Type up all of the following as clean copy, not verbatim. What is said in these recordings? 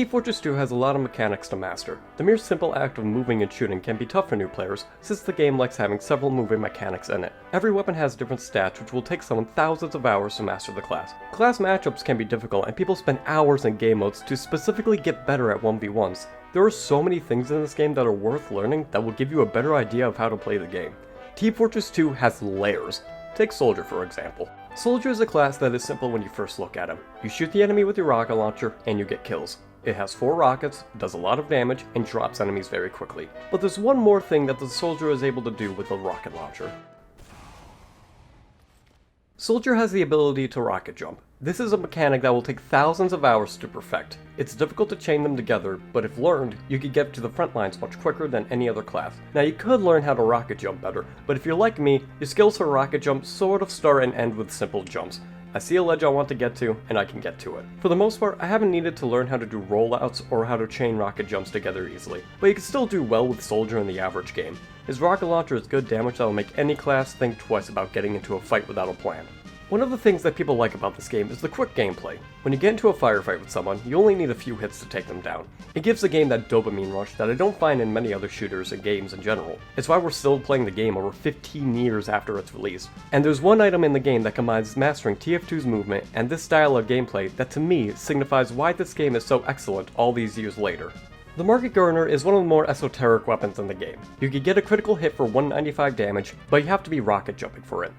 Fortress 2 has a lot of mechanics to master. The mere simple act of moving and shooting can be tough for new players, since the game likes having several moving mechanics in it. Every weapon has different stats which will take someone thousands of hours to master the class. Class matchups can be difficult and people spend hours in game modes to specifically get better at 1v1s. There are so many things in this game that are worth learning that will give you a better idea of how to play the game. Team Fortress 2 has layers. Take Soldier for example. Soldier is a class that is simple when you first look at him. You shoot the enemy with your rocket launcher and you get kills. It has 4 rockets, does a lot of damage, and drops enemies very quickly. But there's one more thing that the Soldier is able to do with the rocket launcher. Soldier has the ability to rocket jump. This is a mechanic that will take thousands of hours to perfect. It's difficult to chain them together, but if learned, you could get to the front lines much quicker than any other class. Now you could learn how to rocket jump better, but if you're like me, your skills for rocket jump sort of start and end with simple jumps. I see a ledge I want to get to, and I can get to it. For the most part, I haven't needed to learn how to do rollouts or how to chain rocket jumps together easily, but you can still do well with Soldier in the average game. His rocket launcher is good damage that will make any class think twice about getting into a fight without a plan. One of the things that people like about this game is the quick gameplay. When you get into a firefight with someone, you only need a few hits to take them down. It gives the game that dopamine rush that I don't find in many other shooters and games in general. It's why we're still playing the game over 15 years after its release. And there's one item in the game that combines mastering TF2's movement and this style of gameplay that to me signifies why this game is so excellent all these years later. The Market Gardener is one of the more esoteric weapons in the game. You could get a critical hit for 195 damage, but you have to be rocket jumping for it.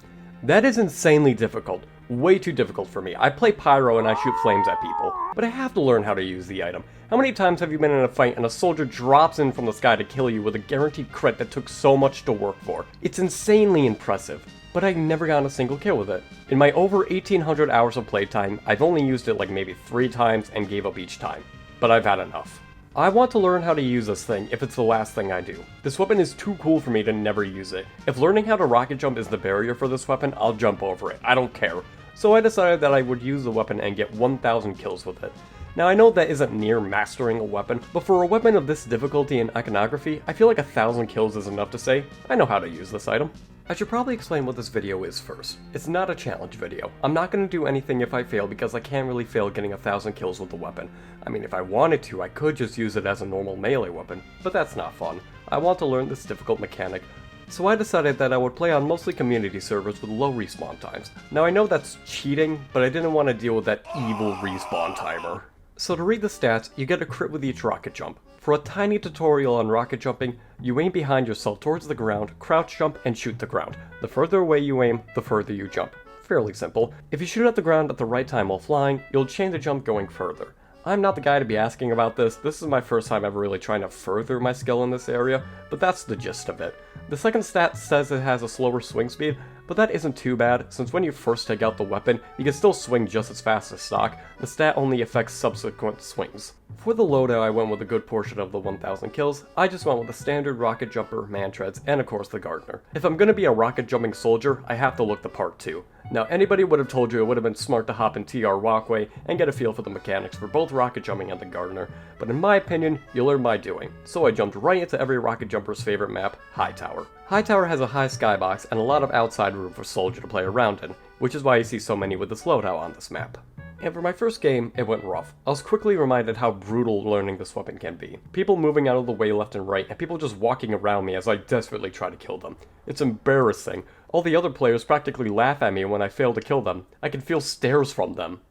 That is insanely difficult. Way too difficult for me. I play Pyro and I shoot flames at people, but I have to learn how to use the item. How many times have you been in a fight and a soldier drops in from the sky to kill you with a guaranteed crit that took so much to work for? It's insanely impressive, but I've never gotten a single kill with it. In my over 1800 hours of playtime, I've only used it like maybe 3 times and gave up each time. But I've had enough. I want to learn how to use this thing if it's the last thing I do. This weapon is too cool for me to never use it. If learning how to rocket jump is the barrier for this weapon, I'll jump over it. I don't care. So I decided that I would use the weapon and get 1000 kills with it. Now I know that isn't near mastering a weapon, but for a weapon of this difficulty and iconography, I feel like 1000 kills is enough to say, I know how to use this item. I should probably explain what this video is first. It's not a challenge video. I'm not going to do anything if I fail because I can't really fail getting 1000 kills with the weapon. I mean, if I wanted to, I could just use it as a normal melee weapon, but that's not fun. I want to learn this difficult mechanic, so I decided that I would play on mostly community servers with low respawn times. Now I know that's cheating, but I didn't want to deal with that evil respawn timer. So to read the stats, you get a crit with each rocket jump. For a tiny tutorial on rocket jumping, you aim behind yourself towards the ground, crouch jump, and shoot the ground. The further away you aim, the further you jump. Fairly simple. If you shoot at the ground at the right time while flying, you'll chain the jump going further. I'm not the guy to be asking about this. This is my first time ever really trying to further my skill in this area, but that's the gist of it. The second stat says it has a slower swing speed, but that isn't too bad, since when you first take out the weapon, you can still swing just as fast as stock. The stat only affects subsequent swings. For the loadout, I went with a good portion of the 1000 kills. I just went with the standard rocket jumper, man treads, and of course the gardener. If I'm gonna be a rocket jumping soldier, I have to look the part too. Now anybody would have told you it would have been smart to hop in TR Walkway and get a feel for the mechanics for both rocket jumping and the gardener, but in my opinion, you learn by doing. So I jumped right into every rocket jumper's favorite map, High Tower. High Tower has a high skybox and a lot of outside room for soldier to play around in, which is why you see so many with this loadout on this map. And for my first game, it went rough. I was quickly reminded how brutal learning this weapon can be. People moving out of the way left and right, and people just walking around me as I desperately try to kill them. It's embarrassing. All the other players practically laugh at me when I fail to kill them. I can feel stares from them.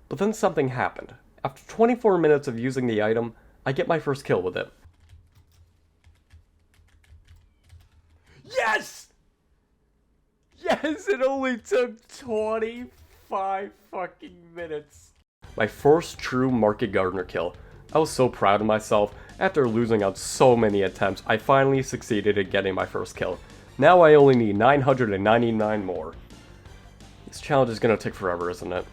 But then something happened. After 24 minutes of using the item, I get my first kill with it. Yes! Yes, it only took 25 fucking minutes. My first true Market Gardener kill. I was so proud of myself. After losing on so many attempts, I finally succeeded in getting my first kill. Now I only need 999 more. This challenge is gonna take forever, isn't it?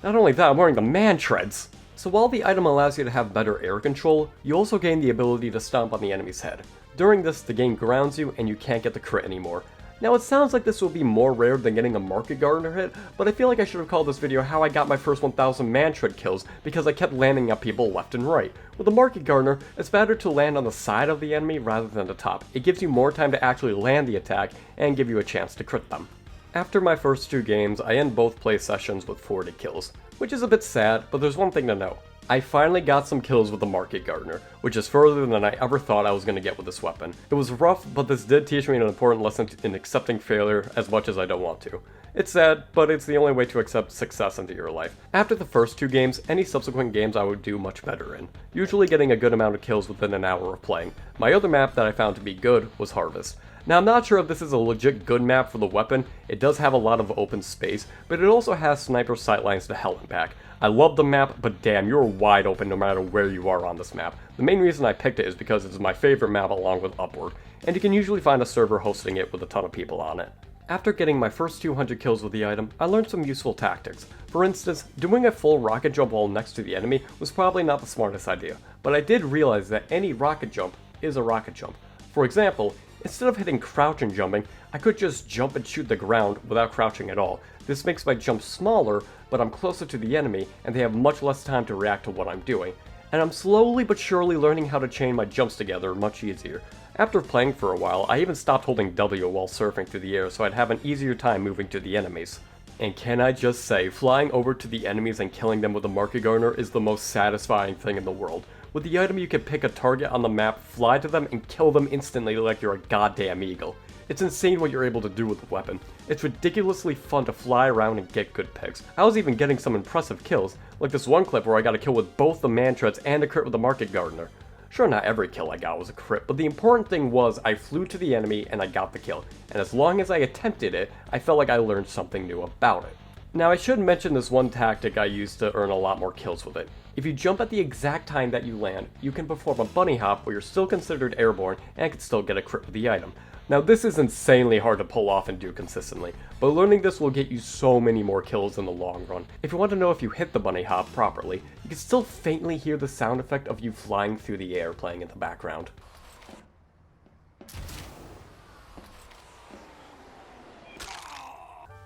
Not only that, I'm wearing the man treads. So while the item allows you to have better air control, you also gain the ability to stomp on the enemy's head. During this, the game grounds you and you can't get the crit anymore. Now it sounds like this will be more rare than getting a Market Gardener hit, but I feel like I should have called this video how I got my first 1000 man tread kills because I kept landing at people left and right. With the Market Gardener, it's better to land on the side of the enemy rather than the top. It gives you more time to actually land the attack and give you a chance to crit them. After my first 2 games, I end both play sessions with 40 kills, which is a bit sad, but there's one thing to note. I finally got some kills with the Market Gardener, which is further than I ever thought I was going to get with this weapon. It was rough, but this did teach me an important lesson in accepting failure as much as I don't want to. It's sad, but it's the only way to accept success into your life. After the first 2 games, any subsequent games I would do much better in, usually getting a good amount of kills within an hour of playing. My other map that I found to be good was Harvest. Now I'm not sure if this is a legit good map for the weapon. It does have a lot of open space, but it also has sniper sightlines to hell and back. I love the map, but damn, you're wide open no matter where you are on this map. The main reason I picked it is because it's my favorite map along with Upward, and you can usually find a server hosting it with a ton of people on it. After getting my first 200 kills with the item, I learned some useful tactics. For instance, doing a full rocket jump while next to the enemy was probably not the smartest idea, but I did realize that any rocket jump is a rocket jump. For example, instead of hitting crouch and jumping, I could just jump and shoot the ground without crouching at all. This makes my jump smaller, but I'm closer to the enemy and they have much less time to react to what I'm doing. And I'm slowly but surely learning how to chain my jumps together much easier. After playing for a while, I even stopped holding W while surfing through the air so I'd have an easier time moving to the enemies. And can I just say, flying over to the enemies and killing them with a Market Gardener is the most satisfying thing in the world. With the item you can pick a target on the map, fly to them, and kill them instantly like you're a goddamn eagle. It's insane what you're able to do with the weapon. It's ridiculously fun to fly around and get good picks. I was even getting some impressive kills, like this one clip where I got a kill with both the man-treads and a crit with the Market Gardener. Sure, not every kill I got was a crit, but the important thing was I flew to the enemy and I got the kill, and as long as I attempted it, I felt like I learned something new about it. Now I should mention this one tactic I used to earn a lot more kills with it. If you jump at the exact time that you land, you can perform a bunny hop where you're still considered airborne and can still get a crit with the item. Now this is insanely hard to pull off and do consistently, but learning this will get you so many more kills in the long run. If you want to know if you hit the bunny hop properly, you can still faintly hear the sound effect of you flying through the air playing in the background.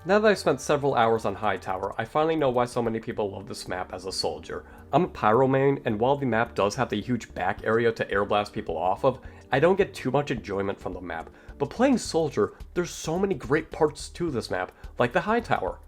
Now that I've spent several hours on Hightower, I finally know why so many people love this map as a soldier. I'm a pyro main, and while the map does have the huge back area to airblast people off of, I don't get too much enjoyment from the map. But playing soldier, there's so many great parts to this map, like the Hightower.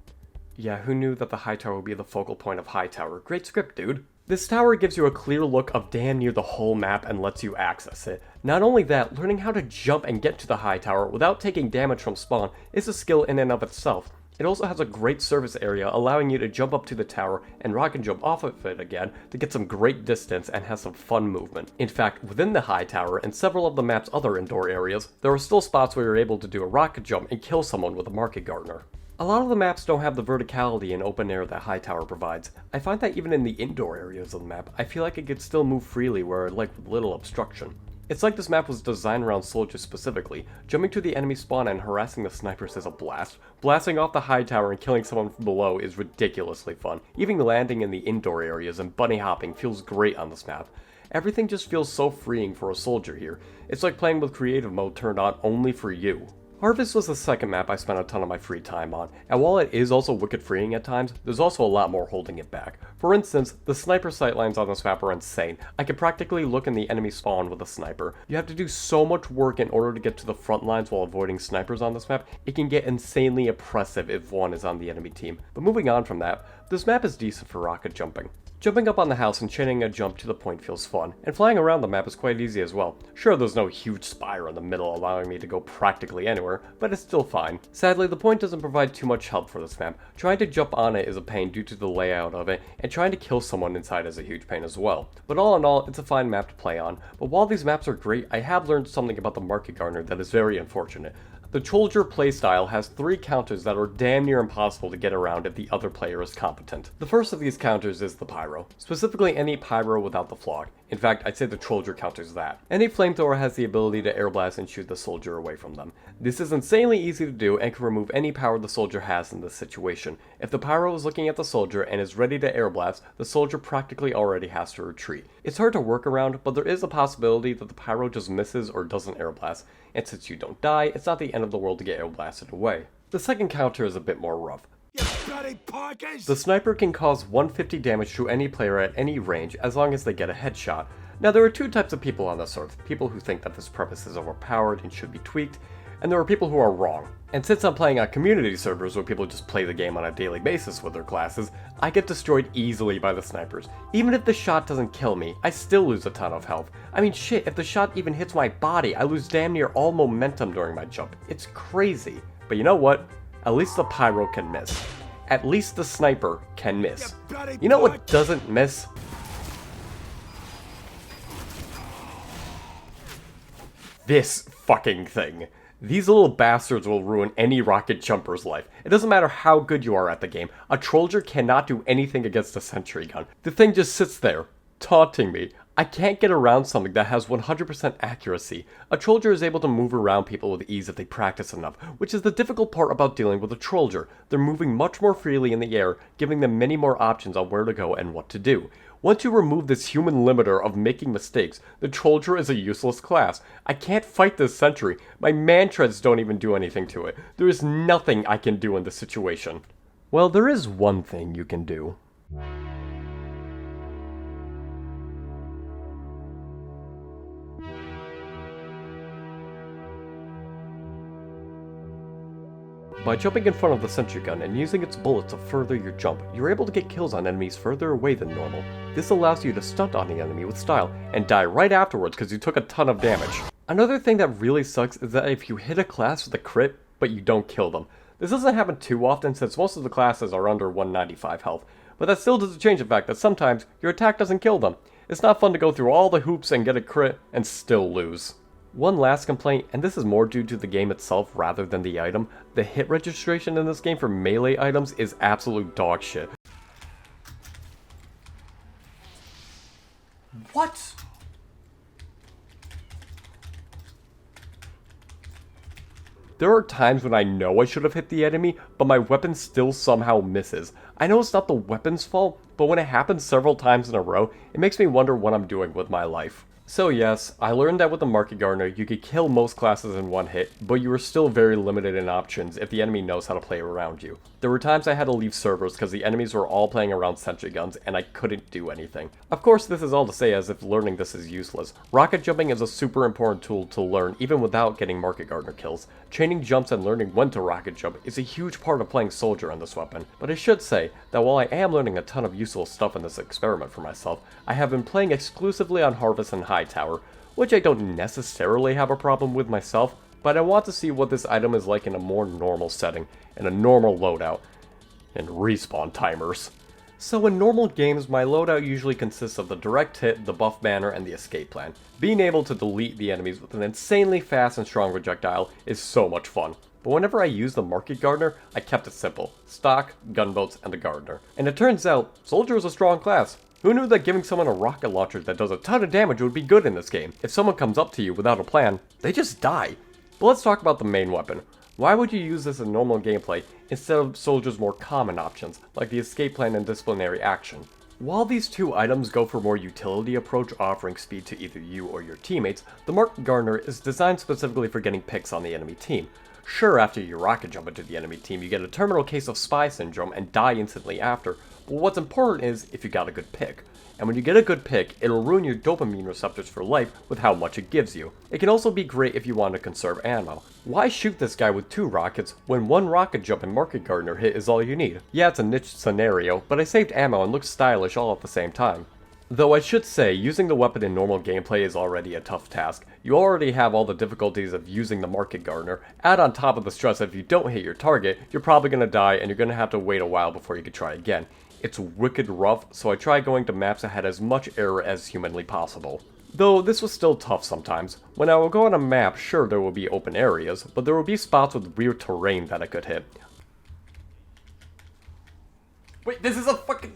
Yeah, who knew that the Hightower would be the focal point of Hightower? Great script, dude. This tower gives you a clear look of damn near the whole map and lets you access it. Not only that, learning how to jump and get to the high tower without taking damage from spawn is a skill in and of itself. It also has a great surface area allowing you to jump up to the tower and rocket jump off of it again to get some great distance and has some fun movement. In fact, within the high tower and several of the map's other indoor areas, there are still spots where you're able to do a rocket jump and kill someone with a Market Gardener. A lot of the maps don't have the verticality and open air that Hightower provides. I find that even in the indoor areas of the map, I feel like it could still move freely where I'd like with little obstruction. It's like this map was designed around soldiers specifically. Jumping to the enemy spawn and harassing the snipers is a blast. Blasting off the Hightower and killing someone from below is ridiculously fun. Even landing in the indoor areas and bunny hopping feels great on this map. Everything just feels so freeing for a soldier here. It's like playing with creative mode turned on only for you. Harvest was the second map I spent a ton of my free time on, and while it is also wicked freeing at times, there's also a lot more holding it back. For instance, the sniper sightlines on this map are insane. I could practically look in the enemy spawn with a sniper. You have to do so much work in order to get to the front lines while avoiding snipers on this map, it can get insanely oppressive if one is on the enemy team. But moving on from that, this map is decent for rocket jumping. Jumping up on the house and chaining a jump to the point feels fun, and flying around the map is quite easy as well. Sure, there's no huge spire in the middle allowing me to go practically anywhere, but it's still fine. Sadly, the point doesn't provide too much help for this map. Trying to jump on it is a pain due to the layout of it, and trying to kill someone inside is a huge pain as well. But all in all, it's a fine map to play on. But while these maps are great, I have learned something about the Market Gardener that is very unfortunate. The soldier playstyle has 3 counters that are damn near impossible to get around if the other player is competent. The first of these counters is the pyro, specifically any pyro without the flog. In fact, I'd say the soldier counters that. Any flamethrower has the ability to airblast and shoot the soldier away from them. This is insanely easy to do and can remove any power the soldier has in this situation. If the pyro is looking at the soldier and is ready to airblast, the soldier practically already has to retreat. It's hard to work around, but there is a possibility that the pyro just misses or doesn't airblast, and since you don't die, it's not the end of the world to get airblasted away. The second counter is a bit more rough. The sniper can cause 150 damage to any player at any range as long as they get a headshot. Now there are 2 types of people on this earth, people who think that this premise is overpowered and should be tweaked, and there are people who are wrong. And since I'm playing on community servers where people just play the game on a daily basis with their classes, I get destroyed easily by the snipers. Even if the shot doesn't kill me, I still lose a ton of health. I mean shit, if the shot even hits my body, I lose damn near all momentum during my jump. It's crazy. But you know what? At least the pyro can miss. At least the sniper can miss. You know what doesn't miss? This fucking thing. These little bastards will ruin any rocket jumper's life. It doesn't matter how good you are at the game. A Trollger cannot do anything against a sentry gun. The thing just sits there, taunting me. I can't get around something that has 100% accuracy. A Trollger is able to move around people with ease if they practice enough, which is the difficult part about dealing with a Trollger. They're moving much more freely in the air, giving them many more options on where to go and what to do. Once you remove this human limiter of making mistakes, the Trollger is a useless class. I can't fight this sentry. My man-treads don't even do anything to it. There is nothing I can do in this situation. Well, there is one thing you can do. By jumping in front of the sentry gun and using its bullets to further your jump, you're able to get kills on enemies further away than normal. This allows you to stunt on the enemy with style, and die right afterwards because you took a ton of damage. Another thing that really sucks is that if you hit a class with a crit, but you don't kill them. This doesn't happen too often since most of the classes are under 195 health, but that still doesn't change the fact that sometimes your attack doesn't kill them. It's not fun to go through all the hoops and get a crit and still lose. One last complaint, and this is more due to the game itself rather than the item, the hit registration in this game for melee items is absolute dog shit. What? There are times when I know I should have hit the enemy, but my weapon still somehow misses. I know it's not the weapon's fault, but when it happens several times in a row, it makes me wonder what I'm doing with my life. So yes, I learned that with the Market Gardener, you could kill most classes in one hit, but you are still very limited in options if the enemy knows how to play around you. There were times I had to leave servers because the enemies were all playing around sentry guns and I couldn't do anything. Of course, this is all to say as if learning this is useless. Rocket jumping is a super important tool to learn even without getting Market Gardener kills. Chaining jumps and learning when to rocket jump is a huge part of playing Soldier on this weapon. But I should say that while I am learning a ton of useful stuff in this experiment for myself, I have been playing exclusively on Harvest and Hightower, which I don't necessarily have a problem with myself, but I want to see what this item is like in a more normal setting, in a normal loadout, and respawn timers. So in normal games, my loadout usually consists of the direct hit, the buff banner, and the escape plan. Being able to delete the enemies with an insanely fast and strong projectile is so much fun. But whenever I used the Market Gardener, I kept it simple. Stock, gunboats, and a Gardener. And it turns out, Soldier is a strong class. Who knew that giving someone a rocket launcher that does a ton of damage would be good in this game? If someone comes up to you without a plan, they just die. But let's talk about the main weapon. Why would you use this in normal gameplay instead of Soldier's more common options, like the escape plan and disciplinary action? While these two items go for more utility approach offering speed to either you or your teammates, the Market Gardener is designed specifically for getting picks on the enemy team. Sure, after you rocket jump into the enemy team, you get a terminal case of spy syndrome and die instantly after, but what's important is if you got a good pick. And when you get a good pick, it'll ruin your dopamine receptors for life with how much it gives you. It can also be great if you want to conserve ammo. Why shoot this guy with 2 rockets when 1 rocket jump and Market Gardener hit is all you need? Yeah, it's a niche scenario, but I saved ammo and looked stylish all at the same time. Though I should say, using the weapon in normal gameplay is already a tough task. You already have all the difficulties of using the Market Gardener. Add on top of the stress that if you don't hit your target, you're probably going to die and you're going to have to wait a while before you can try again. It's wicked rough, so I try going to maps that had as much error as humanly possible. Though this was still tough sometimes. When I would go on a map, sure there would be open areas, but there would be spots with weird terrain that I could hit. Wait, this is a fucking...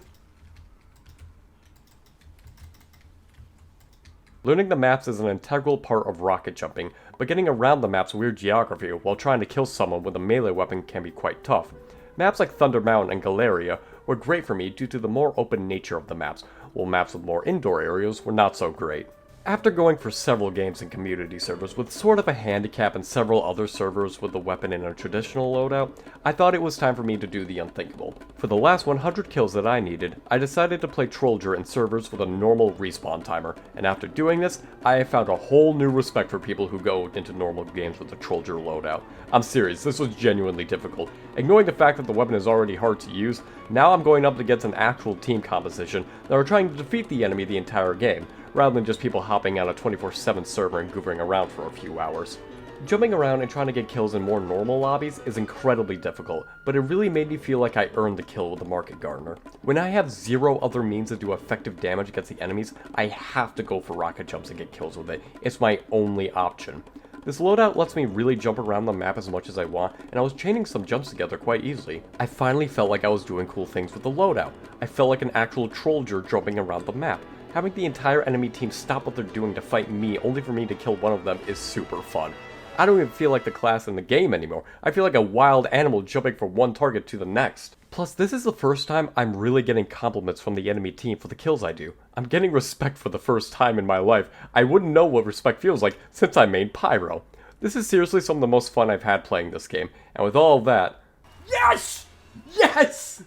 Learning the maps is an integral part of rocket jumping, but getting around the map's weird geography while trying to kill someone with a melee weapon can be quite tough. Maps like Thunder Mountain and Galeria were great for me due to the more open nature of the maps, while maps with more indoor areas were not so great. After going for several games in community servers with sort of a handicap and several other servers with the weapon in a traditional loadout, I thought it was time for me to do the unthinkable. For the last 100 kills that I needed, I decided to play Trollger in servers with a normal respawn timer, and after doing this, I have found a whole new respect for people who go into normal games with the Trollger loadout. I'm serious, this was genuinely difficult. Ignoring the fact that the weapon is already hard to use, now I'm going up against an actual team composition that are trying to defeat the enemy the entire game, rather than just people hopping on a 24/7 server and goofing around for a few hours. Jumping around and trying to get kills in more normal lobbies is incredibly difficult, but it really made me feel like I earned the kill with the Market Gardener. When I have zero other means to do effective damage against the enemies, I have to go for rocket jumps and get kills with it. It's my only option. This loadout lets me really jump around the map as much as I want, and I was chaining some jumps together quite easily. I finally felt like I was doing cool things with the loadout. I felt like an actual Trollger jumping around the map. Having the entire enemy team stop what they're doing to fight me only for me to kill one of them is super fun. I don't even feel like the class in the game anymore. I feel like a wild animal jumping from one target to the next. Plus, this is the first time I'm really getting compliments from the enemy team for the kills I do. I'm getting respect for the first time in my life. I wouldn't know what respect feels like since I made Pyro. This is seriously some of the most fun I've had playing this game. And with all of that... Yes! Yes!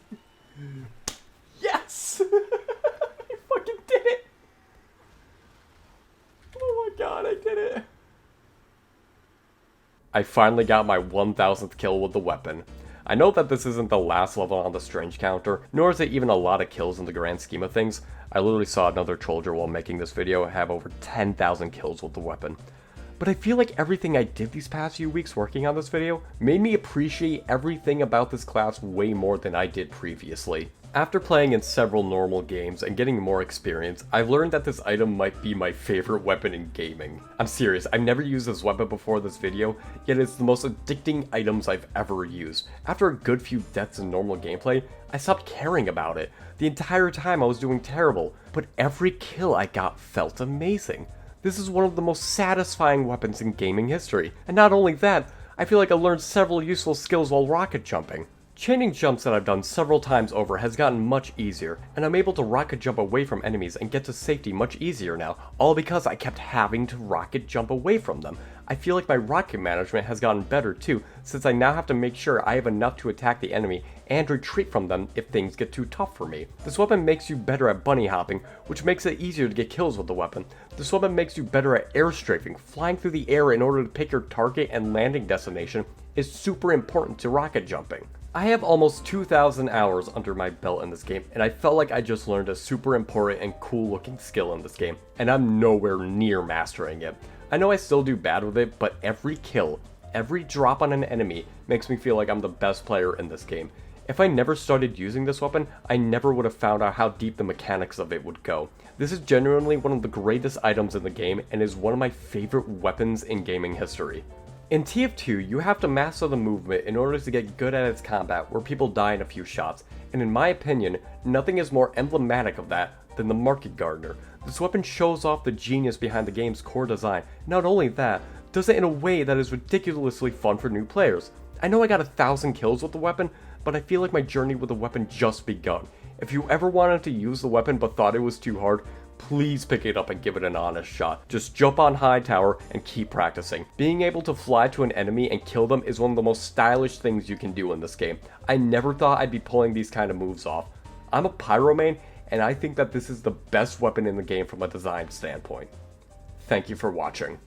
Yes! I fucking did it! Oh my god, I did it! I finally got my 1000th kill with the weapon. I know that this isn't the last level on the Strange counter, nor is it even a lot of kills in the grand scheme of things. I literally saw another Trollger while making this video have over 10,000 kills with the weapon. But I feel like everything I did these past few weeks working on this video made me appreciate everything about this class way more than I did previously. After playing in several normal games and getting more experience, I've learned that this item might be my favorite weapon in gaming. I'm serious, I've never used this weapon before this video, yet it's the most addicting items I've ever used. After a good few deaths in normal gameplay, I stopped caring about it. The entire time I was doing terrible, but every kill I got felt amazing. This is one of the most satisfying weapons in gaming history, and not only that, I feel like I learned several useful skills while rocket jumping. Chaining jumps that I've done several times over has gotten much easier, and I'm able to rocket jump away from enemies and get to safety much easier now, all because I kept having to rocket jump away from them. I feel like my rocket management has gotten better too, since I now have to make sure I have enough to attack the enemy and retreat from them if things get too tough for me. This weapon makes you better at bunny hopping, which makes it easier to get kills with the weapon. This weapon makes you better at air strafing. Flying through the air in order to pick your target and landing destination is super important to rocket jumping. I have almost 2,000 hours under my belt in this game, and I felt like I just learned a super important and cool looking skill in this game, and I'm nowhere near mastering it. I know I still do bad with it, but every kill, every drop on an enemy makes me feel like I'm the best player in this game. If I never started using this weapon, I never would have found out how deep the mechanics of it would go. This is genuinely one of the greatest items in the game and is one of my favorite weapons in gaming history. In TF2, you have to master the movement in order to get good at its combat, where people die in a few shots, and in my opinion, nothing is more emblematic of that than the Market Gardener. This weapon shows off the genius behind the game's core design. Not only that, does it in a way that is ridiculously fun for new players. I know I got 1,000 kills with the weapon, but I feel like my journey with the weapon just begun. If you ever wanted to use the weapon but thought it was too hard, please pick it up and give it an honest shot. Just jump on high tower and keep practicing. Being able to fly to an enemy and kill them is one of the most stylish things you can do in this game. I never thought I'd be pulling these kind of moves off. I'm a Pyro main, and I think that this is the best weapon in the game from a design standpoint. Thank you for watching.